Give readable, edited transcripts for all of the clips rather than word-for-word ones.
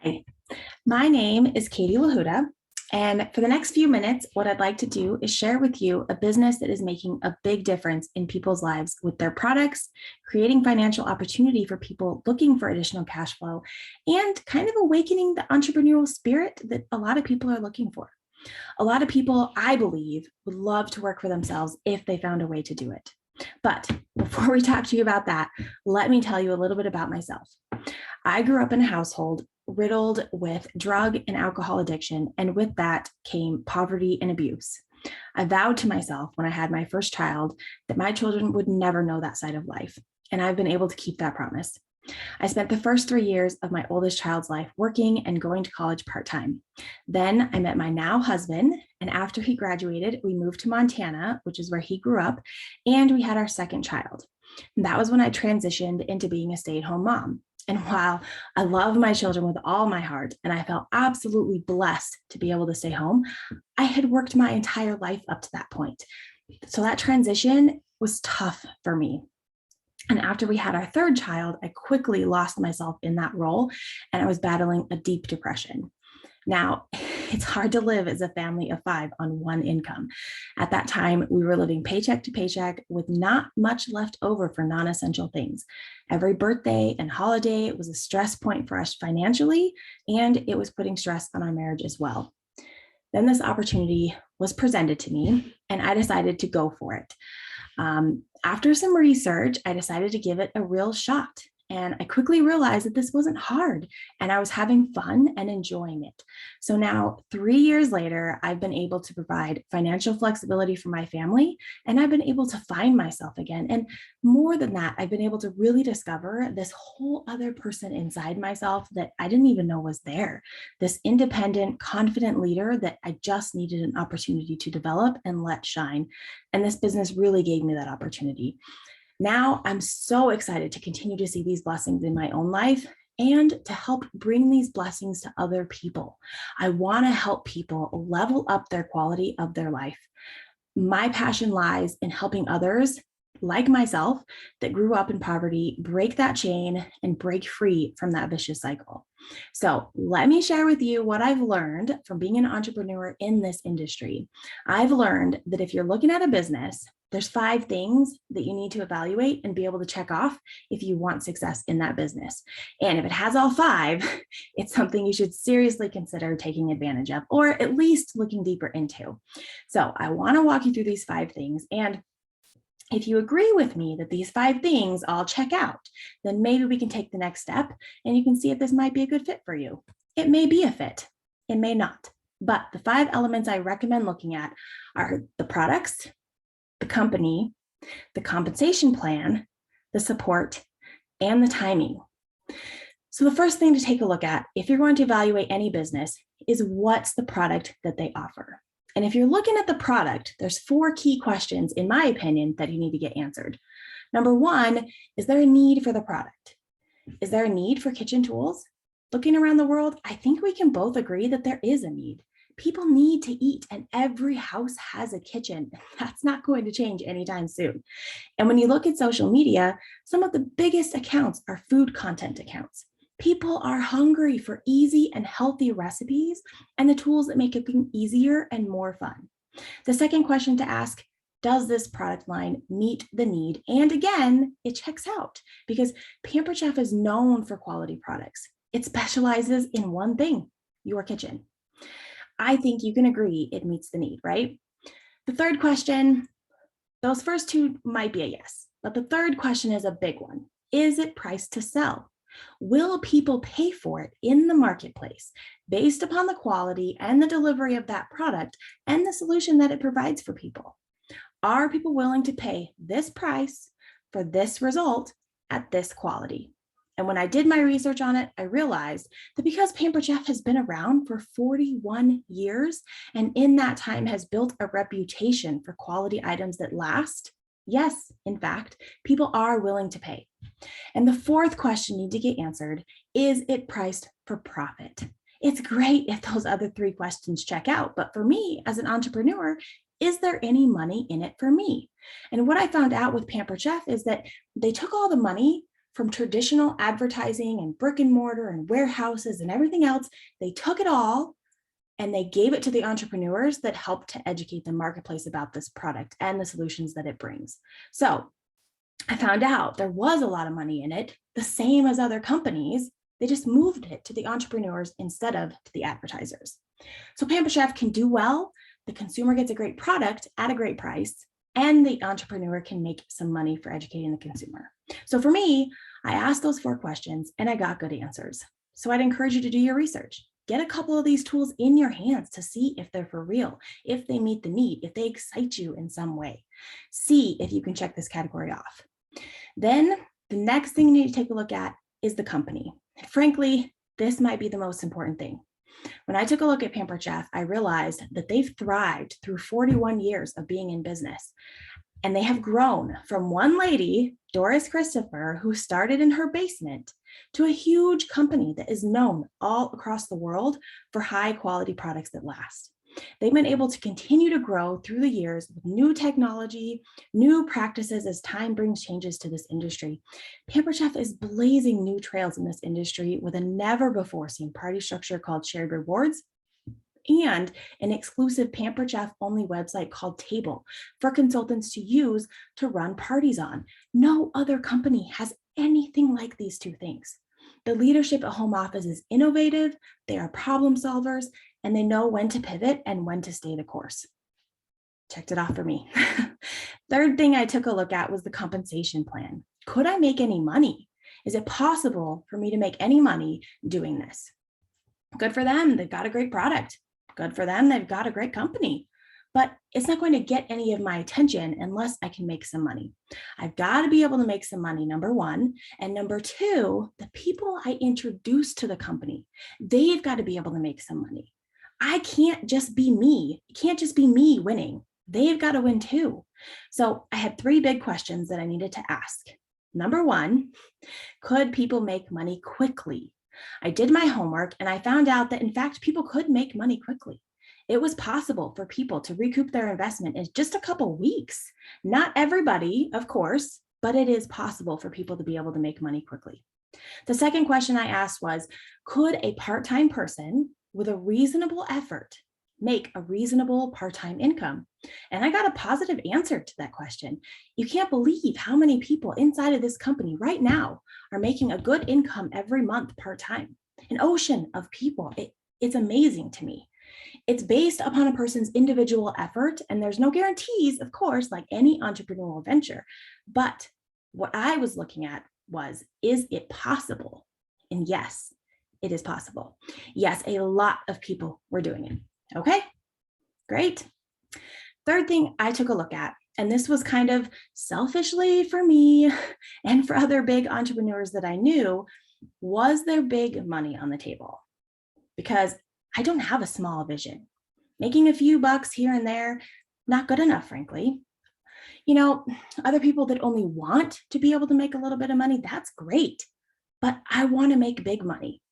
Hi, my name is Katie Lahuda, and for the next few minutes, what I'd like to do is share with you a business that is making a big difference in people's lives with their products, creating financial opportunity for people looking for additional cash flow, and kind of awakening the entrepreneurial spirit that a lot of people are looking for. A lot of people, I believe, would love to work for themselves if they found a way to do it. But before we talk to you about that, let me tell you a little bit about myself. I grew up in a household riddled with drug and alcohol addiction, and with that came poverty and abuse. I vowed to myself when I had my first child that my children would never know that side of life, and I've been able to keep that promise. I spent the first 3 years of my oldest child's life working and going to college part-time. Then I met my now husband, and after he graduated, we moved to Montana, which is where he grew up, and we had our second child. And that was when I transitioned into being a stay-at-home mom. And while I love my children with all my heart, and I felt absolutely blessed to be able to stay home, I had worked my entire life up to that point. So that transition was tough for me. And after we had our third child, I quickly lost myself in that role, and I was battling a deep depression. Now, it's hard to live as a family of five on one income. At that time, we were living paycheck to paycheck with not much left over for non-essential things. Every birthday and holiday was a stress point for us financially, and it was putting stress on our marriage as well. Then this opportunity was presented to me, and I decided to go for it. After some research, I decided to give it a real shot. And I quickly realized that this wasn't hard, and I was having fun and enjoying it. So now, 3 years later, I've been able to provide financial flexibility for my family, and I've been able to find myself again. And more than that, I've been able to really discover this whole other person inside myself that I didn't even know was there. This independent, confident leader that I just needed an opportunity to develop and let shine. And this business really gave me that opportunity. Now I'm so excited to continue to see these blessings in my own life and to help bring these blessings to other people. I want to help people level up their quality of their life. My passion lies in helping others like myself that grew up in poverty break that chain and break free from that vicious cycle. So let me share with you what I've learned from being an entrepreneur in this industry. I've learned that if you're looking at a business, there's 5 things that you need to evaluate and be able to check off if you want success in that business. And if it has all 5, it's something you should seriously consider taking advantage of, or at least looking deeper into. So I want to walk you through these 5 things. And if you agree with me that these 5 things all check out, then maybe we can take the next step and you can see if this might be a good fit for you. It may be a fit, it may not. But the 5 elements I recommend looking at are the products, the company, the compensation plan, the support, and the timing. So the first thing to take a look at, if you're going to evaluate any business, is what's the product that they offer. And if you're looking at the product, there's 4 key questions, in my opinion, that you need to get answered. Number 1, is there a need for the product? Is there a need for kitchen tools? Looking around the world, I think we can both agree that there is a need. People need to eat, and every house has a kitchen. That's not going to change anytime soon. And when you look at social media, some of the biggest accounts are food content accounts. People are hungry for easy and healthy recipes and the tools that make cooking easier and more fun. The second question to ask, does this product line meet the need? And again, it checks out because Pampered Chef is known for quality products. It specializes in one thing, your kitchen. I think you can agree it meets the need, right? The third question, those first 2 might be a yes, but the third question is a big one. Is it priced to sell? Will people pay for it in the marketplace based upon the quality and the delivery of that product and the solution that it provides for people? Are people willing to pay this price for this result at this quality? And when I did my research on it, I realized that because Pampered Chef has been around for 41 years and in that time has built a reputation for quality items that last, yes, in fact, people are willing to pay. And the fourth question you need to get answered, is it priced for profit? It's great if those other 3 questions check out, but for me as an entrepreneur, is there any money in it for me? And what I found out with Pampered Chef is that they took all the money from traditional advertising and brick and mortar and warehouses and everything else. They took it all and they gave it to the entrepreneurs that helped to educate the marketplace about this product and the solutions that it brings. So I found out there was a lot of money in it, the same as other companies. They just moved it to the entrepreneurs instead of to the advertisers. So Pampered Chef can do well. The consumer gets a great product at a great price, and the entrepreneur can make some money for educating the consumer. So for me, I asked those 4 questions and I got good answers. So I'd encourage you to do your research. Get a couple of these tools in your hands to see if they're for real, if they meet the need, if they excite you in some way. See if you can check this category off. Then the next thing you need to take a look at is the company. Frankly, this might be the most important thing. When I took a look at Pampered Chef, I realized that they've thrived through 41 years of being in business. And they have grown from one lady, Doris Christopher, who started in her basement, to a huge company that is known all across the world for high quality products that last. They've been able to continue to grow through the years with new technology, new practices as time brings changes to this industry. Pampered Chef is blazing new trails in this industry with a never before seen party structure called Shared Rewards and an exclusive Pampered Chef only website called Table for consultants to use to run parties on. No other company has anything like these 2 things. The leadership at home office is innovative, they are problem solvers, and they know when to pivot and when to stay the course. Checked it off for me. Third thing I took a look at was the compensation plan. Could I make any money? Is it possible for me to make any money doing this? Good for them, they've got a great product. Good for them, they've got a great company. But it's not going to get any of my attention unless I can make some money. I've got to be able to make some money, number 1. And number 2, the people I introduce to the company, they've got to be able to make some money. I can't just be me. It can't just be me winning. They've got to win too. So I had 3 big questions that I needed to ask. Number 1, could people make money quickly? I did my homework and I found out that in fact, people could make money quickly. It was possible for people to recoup their investment in just a couple weeks. Not everybody, of course, but it is possible for people to be able to make money quickly. The second question I asked was, could a part-time person with a reasonable effort make a reasonable part-time income? And I got a positive answer to that question. You can't believe how many people inside of this company right now are making a good income every month part-time. An ocean of people. It's amazing to me. It's based upon a person's individual effort, and there's no guarantees, of course, like any entrepreneurial venture. But what I was looking at was, is it possible? And yes, it is possible. Yes, a lot of people were doing it. Okay, great. Third thing I took a look at, and this was kind of selfishly for me and for other big entrepreneurs that I knew, was there big money on the table? Because I don't have a small vision. Making a few bucks here and there, not good enough, frankly. You know, other people that only want to be able to make a little bit of money, that's great. But I want to make big money.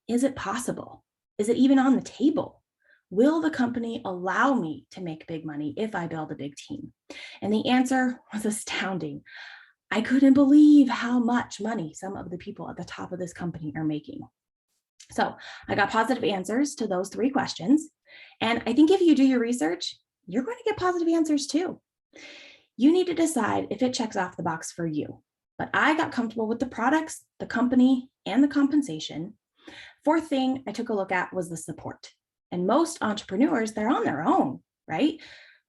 Is it possible? Is it even on the table? Will the company allow me to make big money if I build a big team? And the answer was astounding. I couldn't believe how much money some of the people at the top of this company are making. So I got positive answers to those 3 questions. And I think if you do your research, you're going to get positive answers too. You need to decide if it checks off the box for you. But I got comfortable with the products, the company, and the compensation. Fourth thing I took a look at was the support. And most entrepreneurs, they're on their own, right?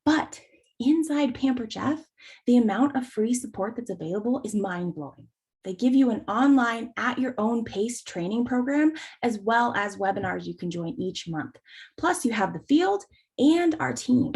But inside Pampered Chef, the amount of free support that's available is mind-blowing. They give you an online at your own pace training program, as well as webinars you can join each month. Plus you have the field and our team.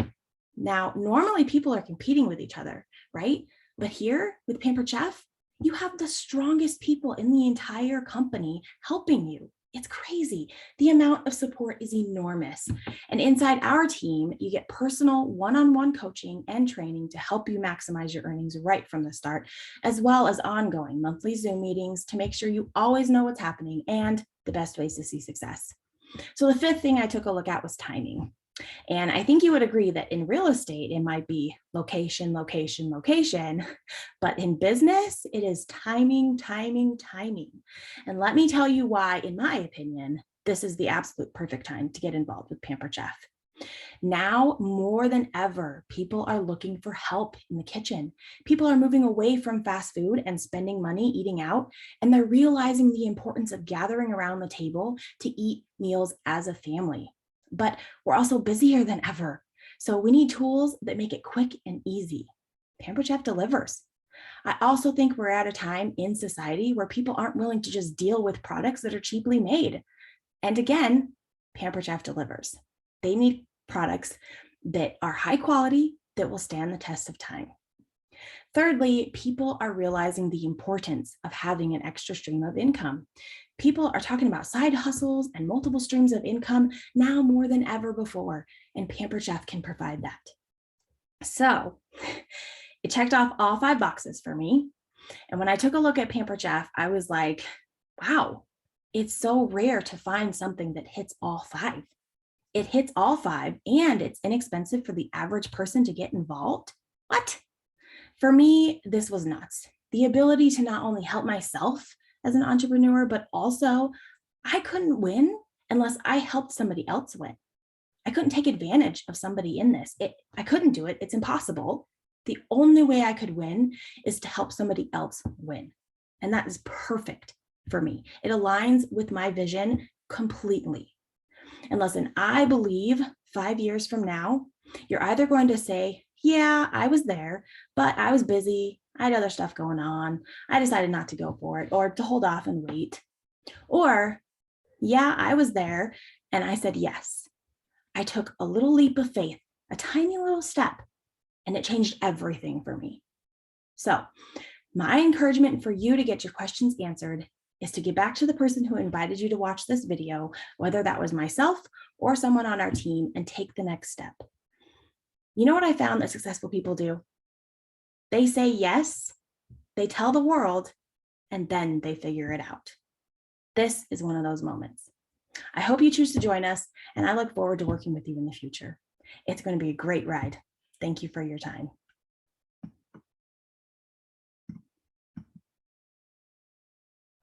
Now, normally people are competing with each other, right? But here with Pampered Chef, you have the strongest people in the entire company helping you. It's crazy. The amount of support is enormous. And inside our team, you get personal one-on-one coaching and training to help you maximize your earnings right from the start, as well as ongoing monthly Zoom meetings to make sure you always know what's happening and the best ways to see success. So the fifth thing I took a look at was timing. And I think you would agree that in real estate, it might be location, location, location. But in business, it is timing, timing, timing. And let me tell you why, in my opinion, this is the absolute perfect time to get involved with Pampered Chef. Now, more than ever, people are looking for help in the kitchen. People are moving away from fast food and spending money eating out, and they're realizing the importance of gathering around the table to eat meals as a family. But we're also busier than ever. So we need tools that make it quick and easy. Pampered Chef delivers. I also think we're at a time in society where people aren't willing to just deal with products that are cheaply made. And again, Pampered Chef delivers. They need products that are high quality, that will stand the test of time. Thirdly, people are realizing the importance of having an extra stream of income. People are talking about side hustles and multiple streams of income now more than ever before, and Pampered Chef can provide that. So it checked off all 5 boxes for me. And when I took a look at Pampered Chef, I was like, wow, it's so rare to find something that hits all 5. It hits all 5 and it's inexpensive for the average person to get involved. What? For me, this was nuts. The ability to not only help myself as an entrepreneur, but also I couldn't win unless I helped somebody else win. I couldn't take advantage of somebody in this. I couldn't do it. It's impossible. The only way I could win is to help somebody else win. And that is perfect for me. It aligns with my vision completely. And listen, I believe 5 years from now, you're either going to say, yeah, I was there, but I was busy. I had other stuff going on. I decided not to go for it or to hold off and wait. Or, yeah, I was there and I said yes. I took a little leap of faith, a tiny little step, and it changed everything for me. So, my encouragement for you to get your questions answered is to get back to the person who invited you to watch this video, whether that was myself or someone on our team, and take the next step. You know what I found that successful people do? They say yes, they tell the world, and then they figure it out. This is one of those moments. I hope you choose to join us, and I look forward to working with you in the future. It's going to be a great ride. Thank you for your time.